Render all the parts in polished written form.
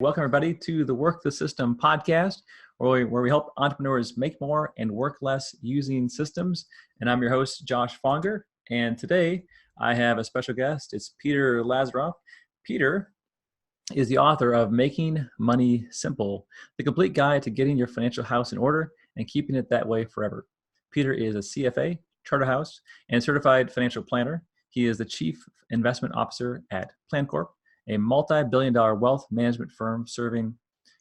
Welcome, everybody, to the Work the System podcast, where we help entrepreneurs make more and work less using systems. And I'm your host, Josh Fonger. And today I have a special guest. It's Peter Lazaroff. Peter is the author of Making Money Simple, the complete guide to getting your financial house in order and keeping it that way forever. Peter is a CFA Charter House and certified financial planner. He is the Chief Investment Officer at Plan Corp, a multi-billion-dollar wealth management firm serving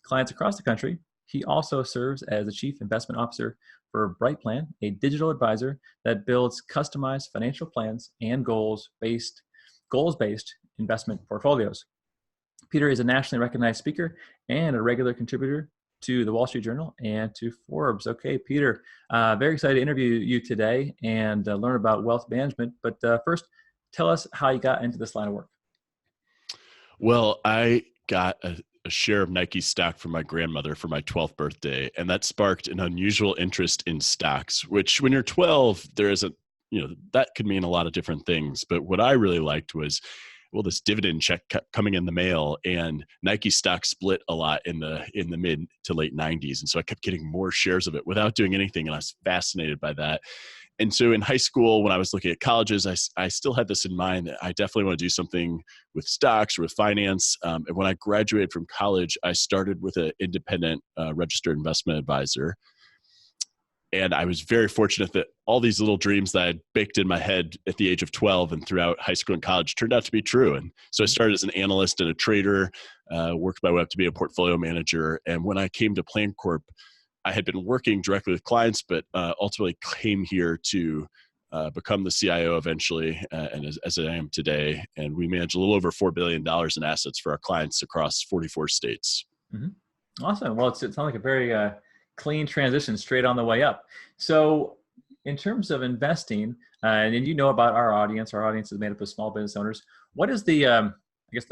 clients across the country. He also serves as the Chief Investment Officer for Brightplan, a digital advisor that builds customized financial plans and goals-based investment portfolios. Peter is a nationally recognized speaker and a regular contributor to the Wall Street Journal and to Forbes. Okay, Peter, very excited to interview you today and learn about wealth management. But first, tell us how you got into this line of work. Well, I got a share of Nike stock from my grandmother for my 12th birthday, and that sparked an unusual interest in stocks, which when you're 12, there isn't, that could mean a lot of different things. But what I really liked was, this dividend check kept coming in the mail, and Nike stock split a lot in the mid to late 90s. And so I kept getting more shares of it without doing anything. And I was fascinated by that. And so in high school, when I was looking at colleges, I still had this in mind that I definitely want to do something with stocks or with finance. And when I graduated from college, I started with an independent registered investment advisor. And I was very fortunate that all these little dreams that I had baked in my head at the age of 12 and throughout high school and college turned out to be true. And so I started as an analyst and a trader, worked my way up to be a portfolio manager. And when I came to Plan Corp, I had been working directly with clients, but ultimately came here to become the CIO eventually, and as I am today. And we manage a little over $4 billion in assets for our clients across 44 states. Mm-hmm. Awesome. Well, it sounds like a very clean transition straight on the way up. So in terms of investing, and you know about our audience is made up of small business owners. What is the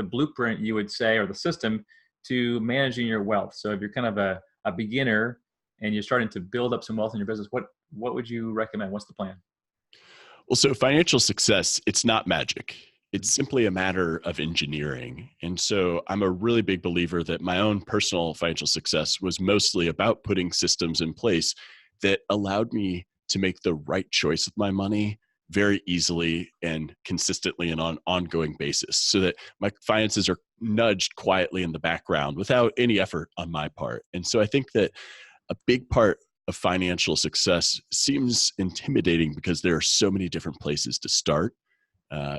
blueprint you would say, or the system to managing your wealth? So if you're kind of a beginner and you're starting to build up some wealth in your business, what would you recommend? What's the plan? Well, so financial success, it's not magic. It's simply a matter of engineering. And so I'm a really big believer that my own personal financial success was mostly about putting systems in place that allowed me to make the right choice with my money very easily and consistently and on an ongoing basis, so that my finances are nudged quietly in the background without any effort on my part. And so I think that a big part of financial success seems intimidating because there are so many different places to start.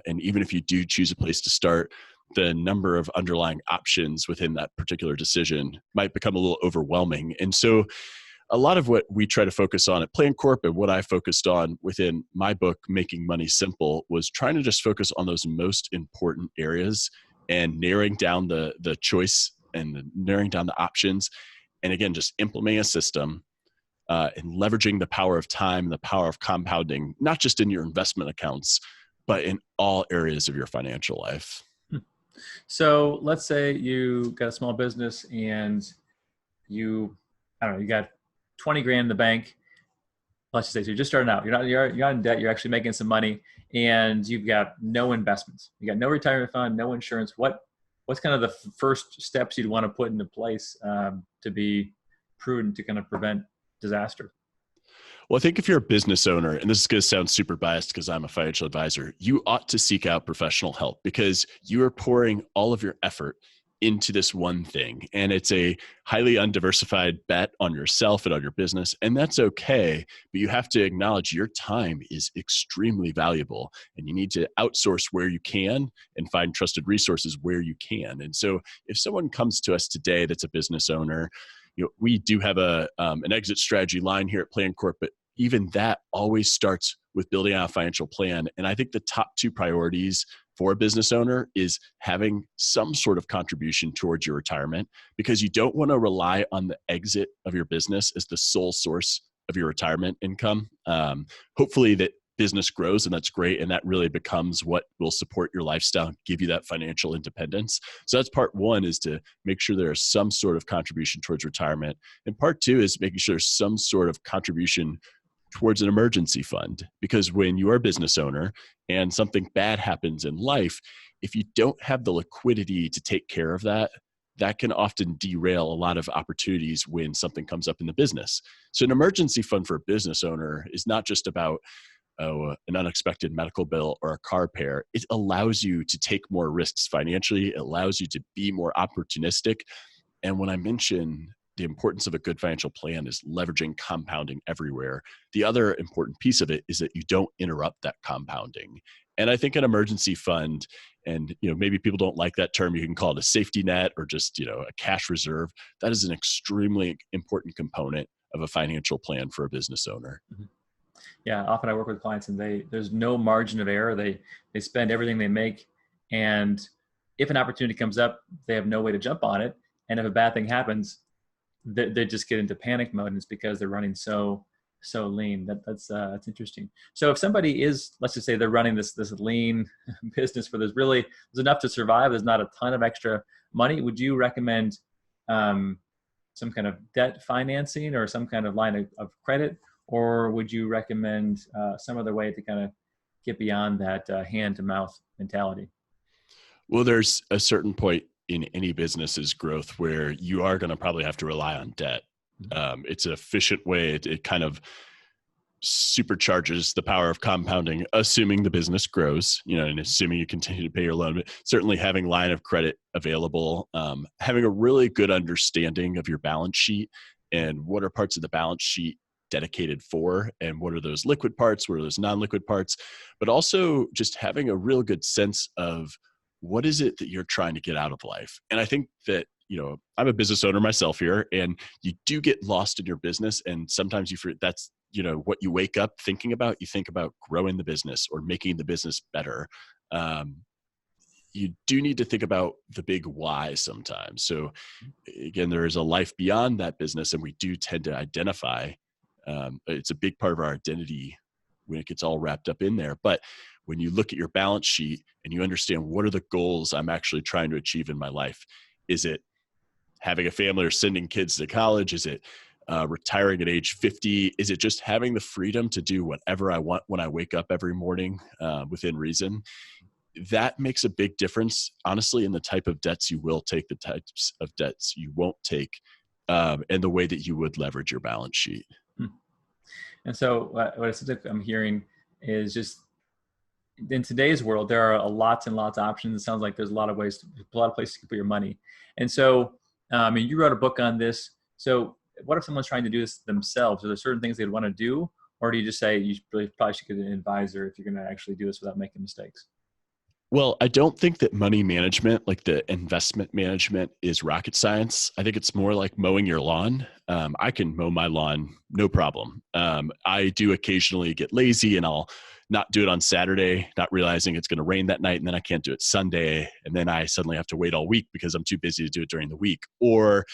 And even if you do choose a place to start, the number of underlying options within that particular decision might become a little overwhelming. And so a lot of what we try to focus on at Plan Corp, and what I focused on within my book, Making Money Simple, was trying to just focus on those most important areas and narrowing down the choice and narrowing down the options. And again, just implementing a system and leveraging the power of time and the power of compounding, not just in your investment accounts, but in all areas of your financial life. So let's say you got a small business and you got 20 grand in the bank. Let's just say, so you're just starting out. You're not in debt. You're actually making some money, and you've got no investments. You got no retirement fund, no insurance. What's kind of the first steps you'd want to put into place to be prudent to kind of prevent disaster? Well, I think if you're a business owner, and this is going to sound super biased because I'm a financial advisor, you ought to seek out professional help, because you are pouring all of your effort into this one thing. And it's a highly undiversified bet on yourself and on your business. And that's okay. But you have to acknowledge your time is extremely valuable, and you need to outsource where you can and find trusted resources where you can. And so if someone comes to us today that's a business owner, we do have an exit strategy line here at Plan Corp, but even that always starts with building out a financial plan. And I think the top two priorities for a business owner is having some sort of contribution towards your retirement, because you don't want to rely on the exit of your business as the sole source of your retirement income. Hopefully that business grows, and that's great. And that really becomes what will support your lifestyle and give you that financial independence. So that's part one, is to make sure there is some sort of contribution towards retirement. And part two is making sure there's some sort of contribution towards an emergency fund. Because when you are a business owner and something bad happens in life, if you don't have the liquidity to take care of that, that can often derail a lot of opportunities when something comes up in the business. So an emergency fund for a business owner is not just about an unexpected medical bill or a car repair. It allows you to take more risks financially. It allows you to be more opportunistic. And when I mention the importance of a good financial plan is leveraging compounding everywhere, the other important piece of it is that you don't interrupt that compounding. And I think an emergency fund, and maybe people don't like that term, you can call it a safety net or just a cash reserve. That is an extremely important component of a financial plan for a business owner. Mm-hmm. Yeah, often I work with clients and there's no margin of error. They spend everything they make, and if an opportunity comes up, they have no way to jump on it. And if a bad thing happens, they just get into panic mode, and it's because they're running so lean. That's interesting. So if somebody is, let's just say they're running this lean business where there's enough to survive, there's not a ton of extra money, would you recommend some kind of debt financing or some kind of line of credit, or would you recommend some other way to kind of get beyond that hand to mouth mentality? Well, there's a certain point in any business's growth where you are going to probably have to rely on debt. It's an efficient way. It kind of supercharges the power of compounding, assuming the business grows, and assuming you continue to pay your loan. But certainly having line of credit available, having a really good understanding of your balance sheet and what are parts of the balance sheet dedicated for, and what are those liquid parts, what are those non-liquid parts, but also just having a real good sense of what is it that you're trying to get out of life. And I think that, I'm a business owner myself here, and you do get lost in your business. And sometimes you forget that's, what you wake up thinking about. You think about growing the business or making the business better. You do need to think about the big why sometimes. So again, there is a life beyond that business, and we do tend to identify. It's a big part of our identity when it gets all wrapped up in there. But when you look at your balance sheet and you understand what are the goals I'm actually trying to achieve in my life, is it having a family or sending kids to college? Is it retiring at age 50? Is it just having the freedom to do whatever I want when I wake up every morning within reason? That makes a big difference, honestly, in the type of debts you will take, the types of debts you won't take, and the way that you would leverage your balance sheet. And so what I'm hearing is just in today's world, there are lots and lots of options. It sounds like there's a lot of places to put your money. And so, you wrote a book on this. So what if someone's trying to do this themselves? Are there certain things they'd want to do? Or do you just say you probably should get an advisor if you're going to actually do this without making mistakes? Well, I don't think that money management, like the investment management, is rocket science. I think it's more like mowing your lawn. I can mow my lawn, no problem. I do occasionally get lazy and I'll not do it on Saturday, not realizing it's going to rain that night. And then I can't do it Sunday. And then I suddenly have to wait all week because I'm too busy to do it during the week. Or,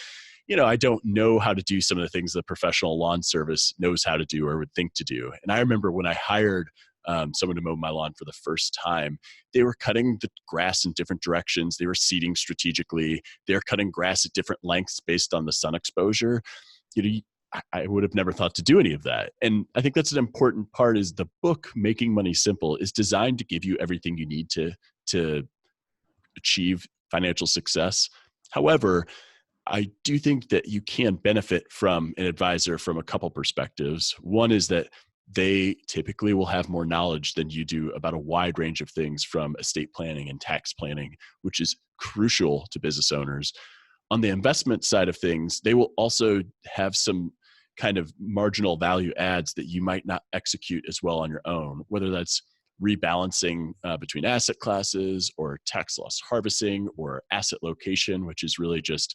I don't know how to do some of the things the professional lawn service knows how to do or would think to do. And I remember when I hired someone to mow my lawn for the first time, they were cutting the grass in different directions. They were seeding strategically. They're cutting grass at different lengths based on the sun exposure. I would have never thought to do any of that. And I think that's an important part. Is the book, Making Money Simple, is designed to give you everything you need to achieve financial success. However, I do think that you can benefit from an advisor from a couple perspectives. One is that they typically will have more knowledge than you do about a wide range of things, from estate planning and tax planning, which is crucial to business owners. On the investment side of things, they will also have some kind of marginal value adds that you might not execute as well on your own, whether that's rebalancing between asset classes or tax loss harvesting or asset location, which is really just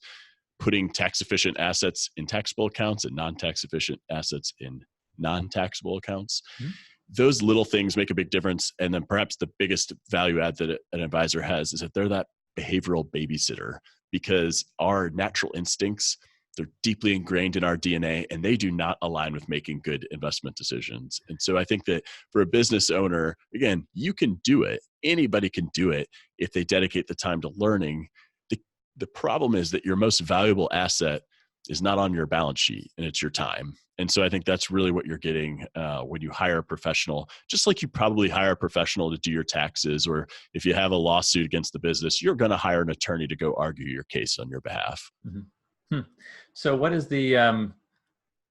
putting tax efficient assets in taxable accounts and non-tax efficient assets in non-taxable accounts. Mm-hmm. Those little things make a big difference. And then perhaps the biggest value add that an advisor has is that they're that behavioral babysitter, because our natural instincts, they're deeply ingrained in our DNA, and they do not align with making good investment decisions. And so I think that for a business owner, again, you can do it. Anybody can do it if they dedicate the time to learning. The problem is that your most valuable asset is not on your balance sheet, and it's your time. And so I think that's really what you're getting when you hire a professional, just like you probably hire a professional to do your taxes, or if you have a lawsuit against the business, you're going to hire an attorney to go argue your case on your behalf. Mm-hmm. So what is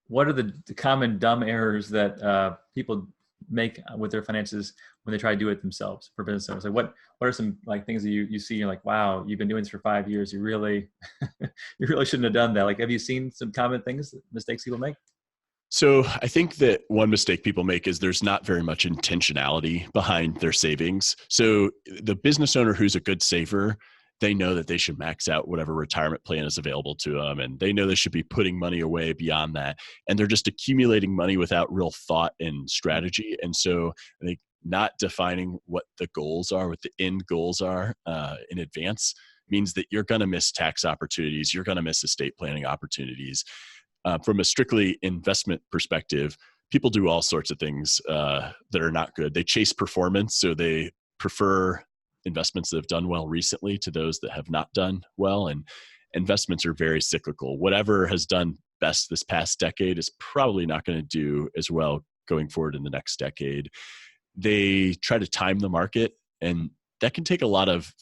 what are the common dumb errors that people make with their finances when they try to do it themselves for business owners? Like what are some like things that you see, you're like, wow, you've been doing this for 5 years. You really, you really shouldn't have done that. Like, have you seen some common things, mistakes people make? So I think that one mistake people make is there's not very much intentionality behind their savings. So the business owner who's a good saver, they know that they should max out whatever retirement plan is available to them. And they know they should be putting money away beyond that. And they're just accumulating money without real thought and strategy. And so I think not defining what the goals are, what the end goals are in advance means that you're going to miss tax opportunities. You're going to miss estate planning opportunities. From a strictly investment perspective, people do all sorts of things that are not good. They chase performance, so they prefer investments that have done well recently to those that have not done well. And investments are very cyclical. Whatever has done best this past decade is probably not going to do as well going forward in the next decade. They try to time the market, and that can take a lot of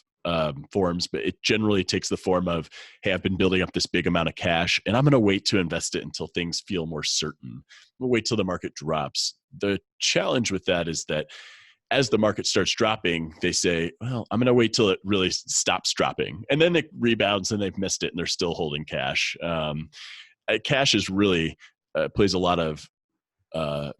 forms, but it generally takes the form of, hey, I've been building up this big amount of cash and I'm going to wait to invest it until things feel more certain. We'll wait till the market drops. The challenge with that is that as the market starts dropping, they say, well, I'm going to wait till it really stops dropping. And then it rebounds and they've missed it and they're still holding cash. Cash is really plays a lot of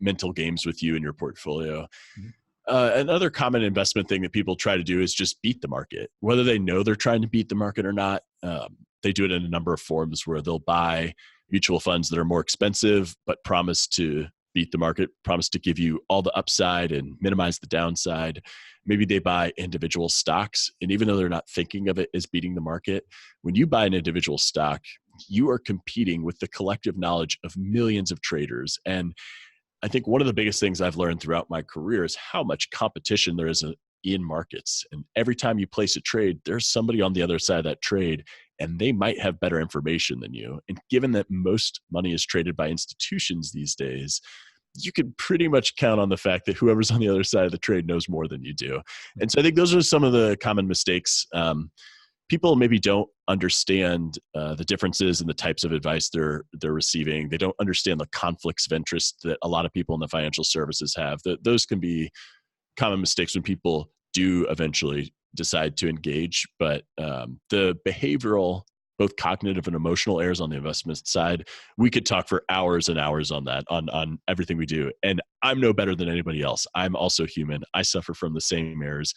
mental games with you in your portfolio. Mm-hmm. Another common investment thing that people try to do is just beat the market. Whether they know they're trying to beat the market or not, they do it in a number of forms where they'll buy mutual funds that are more expensive, but promise to beat the market, promise to give you all the upside and minimize the downside. Maybe they buy individual stocks. And even though they're not thinking of it as beating the market, when you buy an individual stock, you are competing with the collective knowledge of millions of traders. And I think one of the biggest things I've learned throughout my career is how much competition there is in markets. And every time you place a trade, there's somebody on the other side of that trade, and they might have better information than you. And given that most money is traded by institutions these days, you can pretty much count on the fact that whoever's on the other side of the trade knows more than you do. And so I think those are some of the common mistakes. People maybe don't understand the differences in the types of advice they're receiving. They don't understand the conflicts of interest that a lot of people in the financial services have. Those can be common mistakes when people do eventually decide to engage. But the behavioral, both cognitive and emotional errors on the investment side, we could talk for hours and hours on that, on everything we do. And I'm no better than anybody else. I'm also human. I suffer from the same errors.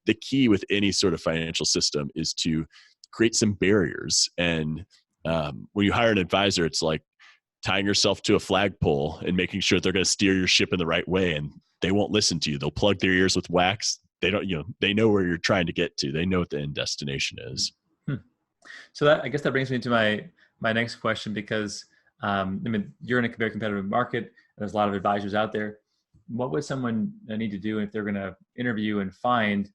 The key with any sort of financial system is to create some barriers. And when you hire an advisor, it's like tying yourself to a flagpole and making sure they're going to steer your ship in the right way. And they won't listen to you. They'll plug their ears with wax. They don't, they know where you're trying to get to. They know what the end destination is. So I guess that brings me to my next question, because you're in a very competitive market. There's a lot of advisors out there. What would someone need to do if they're going to interview and find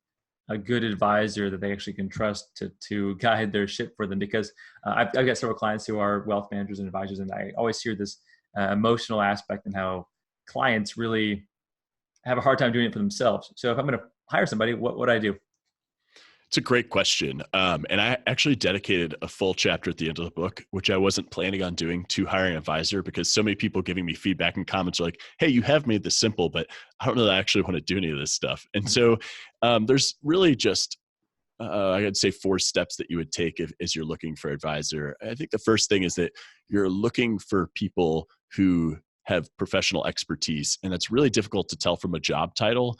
a good advisor that they actually can trust to guide their ship for them? Because I've got several clients who are wealth managers and advisors, and I always hear this emotional aspect and how clients really have a hard time doing it for themselves. So if I'm going to hire somebody, what would I do? It's a great question. And I actually dedicated a full chapter at the end of the book, which I wasn't planning on doing, to hiring an advisor, because so many people giving me feedback and comments are like, hey, you have made this simple, but I don't know that I actually want to do any of this stuff. And so there's really just, I'd say 4 steps that you would take as you're looking for an advisor. I think the first thing is that you're looking for people who have professional expertise. And that's really difficult to tell from a job title,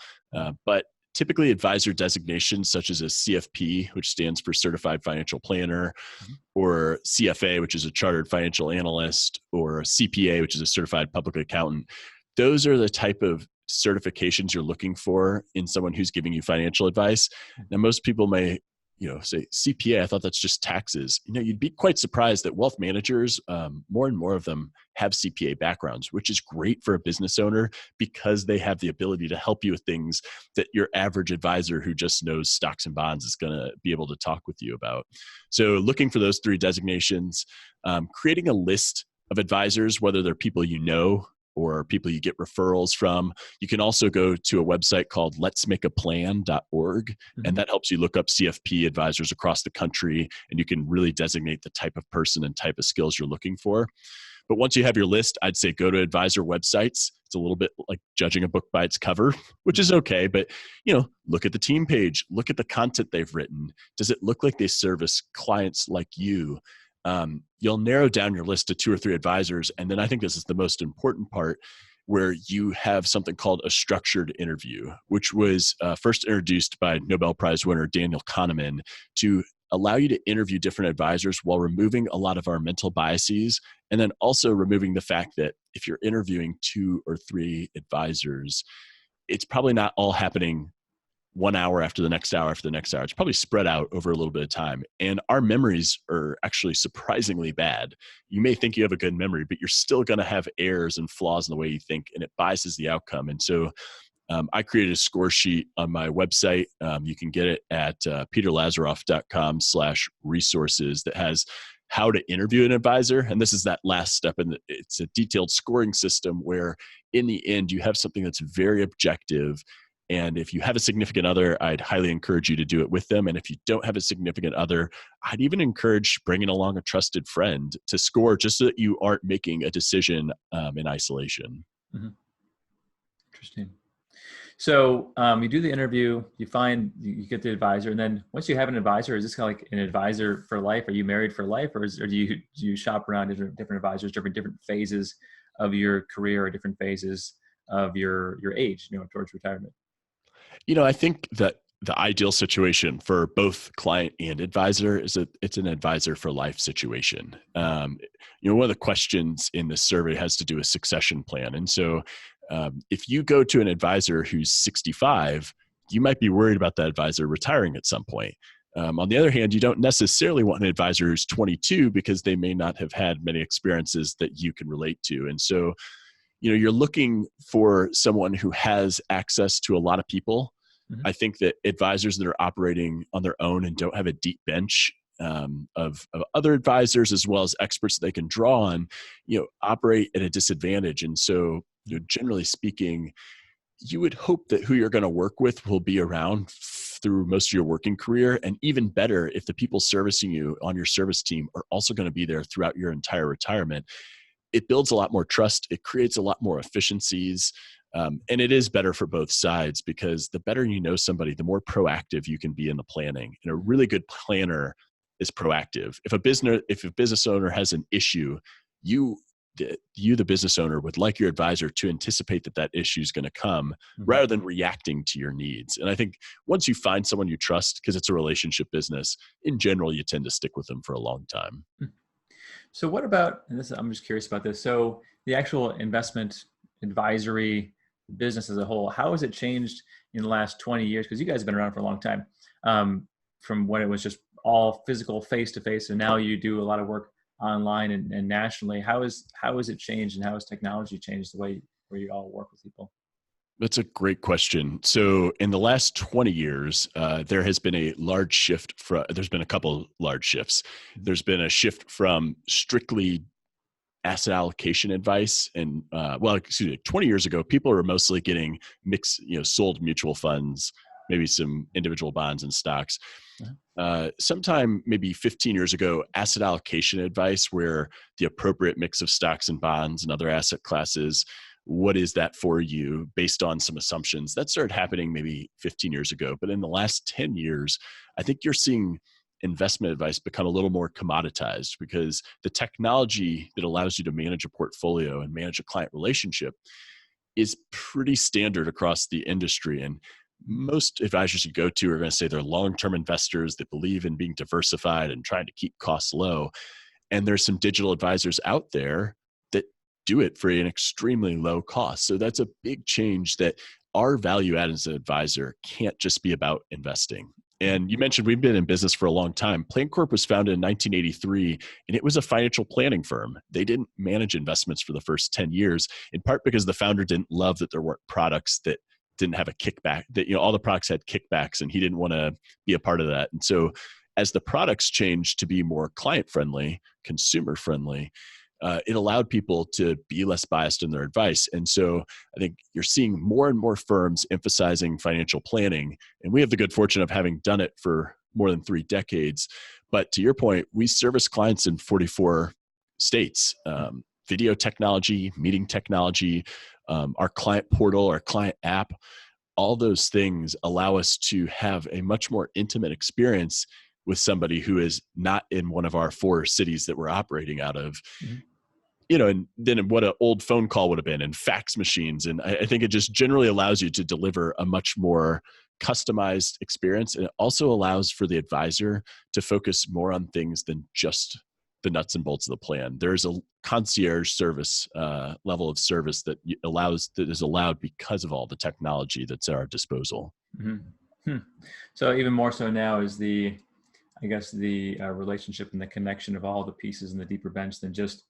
but typically advisor designations such as a CFP, which stands for Certified Financial Planner, or CFA, which is a Chartered Financial Analyst, or CPA, which is a Certified Public Accountant. Those are the type of certifications you're looking for in someone who's giving you financial advice. Now, most people may say CPA, I thought that's just taxes. You'd be quite surprised that wealth managers, more and more of them have CPA backgrounds, which is great for a business owner because they have the ability to help you with things that your average advisor who just knows stocks and bonds is going to be able to talk with you about. So looking for those 3 designations, creating a list of advisors, whether they're people you know or people you get referrals from. You can also go to a website called letsmakeaplan.org, and that helps you look up CFP advisors across the country, and you can really designate the type of person and type of skills you're looking for. But once you have your list, I'd say go to advisor websites. It's a little bit like judging a book by its cover, which is okay. But, look at the team page, look at the content they've written. Does it look like they service clients like you? You'll narrow down your list to 2 or 3 advisors. And then I think this is the most important part, where you have something called a structured interview, which was first introduced by Nobel Prize winner Daniel Kahneman to allow you to interview different advisors while removing a lot of our mental biases, and then also removing the fact that if you're interviewing 2 or 3 advisors, it's probably not all happening 1 hour after the next hour after the next hour. It's probably spread out over a little bit of time. And our memories are actually surprisingly bad. You may think you have a good memory, but you're still going to have errors and flaws in the way you think, and it biases the outcome. And so I created a score sheet on my website. You can get it at peterlazaroff.com/resources that has how to interview an advisor. And this is that last step. And it's a detailed scoring system where in the end, you have something that's very objective. And if you have a significant other, I'd highly encourage you to do it with them. And if you don't have a significant other, I'd even encourage bringing along a trusted friend to score, just so that you aren't making a decision in isolation. Mm-hmm. Interesting. So you do the interview, you get the advisor, and then once you have an advisor, is this kind of like an advisor for life? Are you married for life, or do you shop around different advisors, different phases of your career, or different phases of your age, towards retirement? I think that the ideal situation for both client and advisor is that it's an advisor for life situation. One of the questions in this survey has to do with succession plan. And so if you go to an advisor who's 65, you might be worried about that advisor retiring at some point. On the other hand, you don't necessarily want an advisor who's 22 because they may not have had many experiences that you can relate to. And so, you're looking for someone who has access to a lot of people. Mm-hmm. I think that advisors that are operating on their own and don't have a deep bench of other advisors as well as experts that they can draw on, operate at a disadvantage. And so, generally speaking, you would hope that who you're going to work with will be around through most of your working career. And even better, if the people servicing you on your service team are also going to be there throughout your entire retirement. It builds a lot more trust. It creates a lot more efficiencies. And it is better for both sides, because the better you know somebody, the more proactive you can be in the planning. And a really good planner is proactive. If a business owner has an issue, you, the business owner, would like your advisor to anticipate that issue is going to come, mm-hmm. rather than reacting to your needs. And I think once you find someone you trust, because it's a relationship business, in general, you tend to stick with them for a long time. Mm-hmm. So what about, and I'm just curious about this, so the actual investment advisory business as a whole, how has it changed in the last 20 years? Because you guys have been around for a long time, from when it was just all physical face-to-face, and now you do a lot of work online and nationally. How has it changed, and how has technology changed the way where you all work with people? That's a great question. So in the last 20 years, there has been a large shift there's been a couple large shifts. There's been a shift from strictly asset allocation advice. And 20 years ago, people were mostly getting mixed, sold mutual funds, maybe some individual bonds and stocks. Sometime maybe 15 years ago, asset allocation advice, where the appropriate mix of stocks and bonds and other asset classes, what is that for you based on some assumptions, that started happening maybe 15 years ago. But in the last 10 years, I think you're seeing investment advice become a little more commoditized, because the technology that allows you to manage a portfolio and manage a client relationship is pretty standard across the industry. And most advisors you go to are going to say they're long-term investors that believe in being diversified and trying to keep costs low. And there's some digital advisors out there that do it for an extremely low cost. So that's a big change, that our value add as an advisor can't just be about investing. And you mentioned we've been in business for a long time. Plan Corp was founded in 1983, and it was a financial planning firm. They didn't manage investments for the first 10 years, in part because the founder didn't love that there weren't products that didn't have a kickback, that, you know, all the products had kickbacks, and he didn't want to be a part of that. And so as the products changed to be more client-friendly, consumer-friendly, it allowed people to be less biased in their advice. And so I think you're seeing more and more firms emphasizing financial planning. And we have the good fortune of having done it for more than 3 decades. But to your point, we service clients in 44 states. Video technology, meeting technology, our client portal, our client app, all those things allow us to have a much more intimate experience with somebody who is not in one of our 4 cities that we're operating out of. Mm-hmm. You know, and then what an old phone call would have been, and fax machines. And I think it just generally allows you to deliver a much more customized experience. And it also allows for the advisor to focus more on things than just the nuts and bolts of the plan. There's a concierge service level of service that is allowed because of all the technology that's at our disposal. Mm-hmm. So even more so now is the relationship and the connection of all the pieces and the deeper bench than just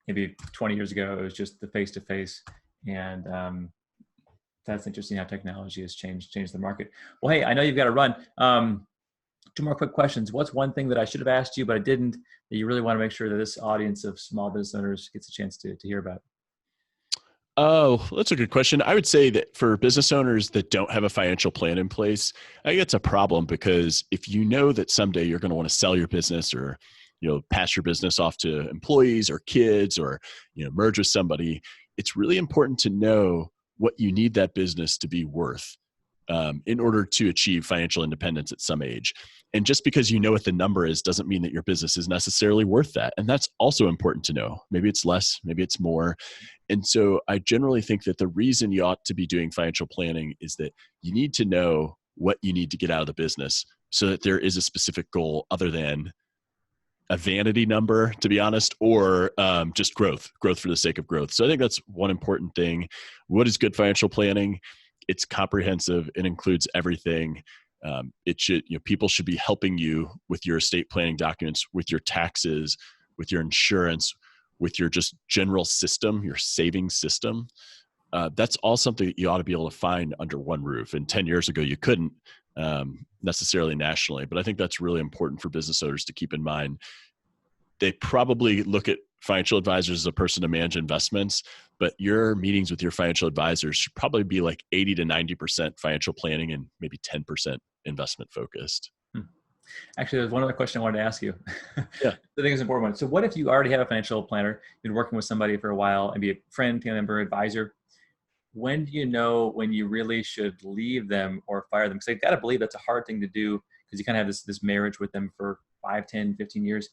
maybe 20 years ago, it was just the face-to-face. And that's interesting how technology has changed the market. Well, hey, I know you've got to run. 2 more quick questions. What's one thing that I should have asked you, but I didn't, that you really want to make sure that this audience of small business owners gets a chance to hear about? Oh, that's a good question. I would say that for business owners that don't have a financial plan in place, I think it's a problem, because if you know that someday you're going to want to sell your business, or, you know, pass your business off to employees or kids, or, you know, merge with somebody, it's really important to know what you need that business to be worth in order to achieve financial independence at some age. And just because you know what the number is doesn't mean that your business is necessarily worth that. And that's also important to know. Maybe it's less, maybe it's more. And so I generally think that the reason you ought to be doing financial planning is that you need to know what you need to get out of the business, so that there is a specific goal other than a vanity number, to be honest, or just growth for the sake of growth. So I think that's one important thing. What is good financial planning? It's comprehensive. It includes everything. People should be helping you with your estate planning documents, with your taxes, with your insurance, with your just general system, your savings system. That's all something that you ought to be able to find under one roof. And 10 years ago, you couldn't necessarily nationally, but I think that's really important for business owners to keep in mind. They probably look at financial advisors as a person to manage investments, but your meetings with your financial advisors should probably be like 80 to 90% financial planning and maybe 10% investment focused. Actually, there's one other question I wanted to ask you. Yeah. I think it's an important one. So what if you already have a financial planner, been working with somebody for a while, and be a friend, family member, advisor? When do you know when you really should leave them or fire them? Because I've got to believe that's a hard thing to do, because you kind of have this marriage with them for 5, 10, 15 years.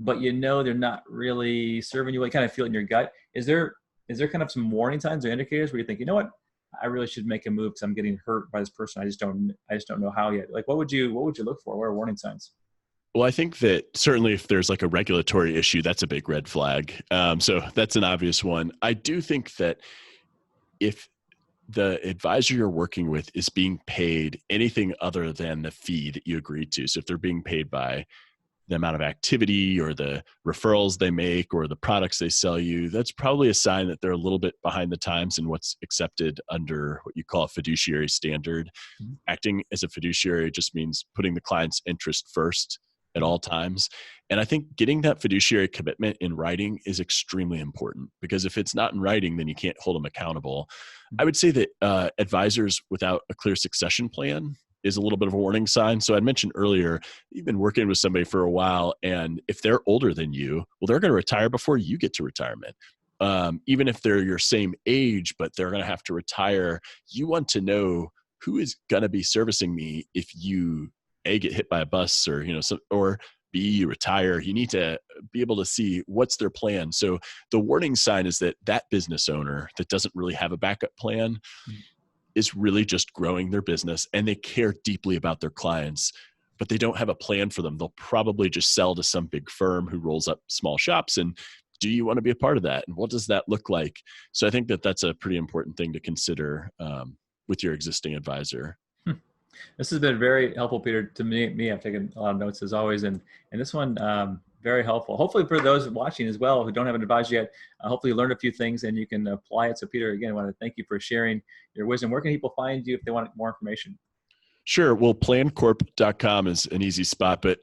But you know they're not really serving you. You kind of feel it in your gut. Is there kind of some warning signs or indicators where you think, you know what, I really should make a move because I'm getting hurt by this person. I just don't know how yet. Like, what would you look for? What are warning signs? Well, I think that certainly if there's like a regulatory issue, that's a big red flag. So that's an obvious one. I do think that if the advisor you're working with is being paid anything other than the fee that you agreed to, so if they're being paid by the amount of activity or the referrals they make or the products they sell you, that's probably a sign that they're a little bit behind the times in what's accepted under what you call a fiduciary standard. Mm-hmm. Acting as a fiduciary just means putting the client's interest first at all times. And I think getting that fiduciary commitment in writing is extremely important, because if it's not in writing, then you can't hold them accountable. Mm-hmm. I would say that advisors without a clear succession plan is a little bit of a warning sign. So I mentioned earlier, you've been working with somebody for a while, and if they're older than you, well, they're going to retire before you get to retirement. Even if they're your same age, but they're going to have to retire, you want to know who is going to be servicing me if you A, get hit by a bus, or, or B, you retire. You need to be able to see what's their plan. So the warning sign is that business owner that doesn't really have a backup plan is really just growing their business, and they care deeply about their clients, but they don't have a plan for them. They'll probably just sell to some big firm who rolls up small shops. And do you want to be a part of that? And what does that look like? So I think that that's a pretty important thing to consider with your existing advisor. This has been very helpful, Peter. To me, I've taken a lot of notes as always, and this one very helpful. Hopefully for those watching as well who don't have an advisor yet, hopefully you learned a few things and you can apply it. So, Peter, again, I want to thank you for sharing your wisdom. Where can people find you if they want more information? Sure. Well, plancorp.com is an easy spot, but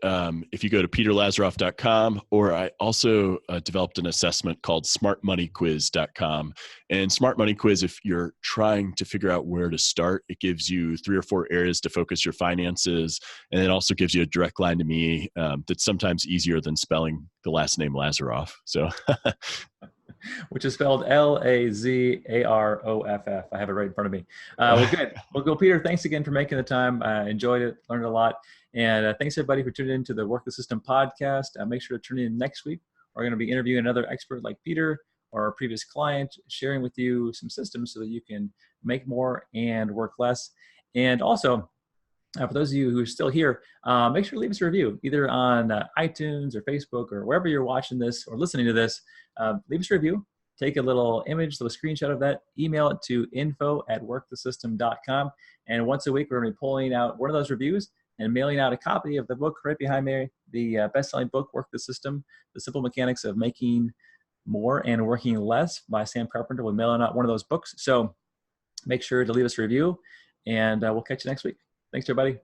if you go to peterlazaroff.com, or I also developed an assessment called smartmoneyquiz.com. And Smart Money Quiz, if you're trying to figure out where to start, it gives you 3 or 4 areas to focus your finances. And it also gives you a direct line to me that's sometimes easier than spelling the last name Lazaroff. So which is spelled Lazaroff. I have it right in front of me. Well, good. Well, go, Peter. Thanks again for making the time. I enjoyed it, learned a lot. And thanks, everybody, for tuning in to the Work the System podcast. Make sure to tune in next week. We're going to be interviewing another expert like Peter or a previous client, sharing with you some systems so that you can make more and work less. And also, for those of you who are still here, make sure to leave us a review, either on iTunes or Facebook or wherever you're watching this or listening to this. Leave us a review. Take a little image, a little screenshot of that, email it to info@workthesystem.com. And once a week, we're going to be pulling out one of those reviews and mailing out a copy of the book right behind me, the best-selling book, Work the System, The Simple Mechanics of Making More and Working Less by Sam Carpenter. We're mailing out one of those books. So make sure to leave us a review, and we'll catch you next week. Thanks, everybody.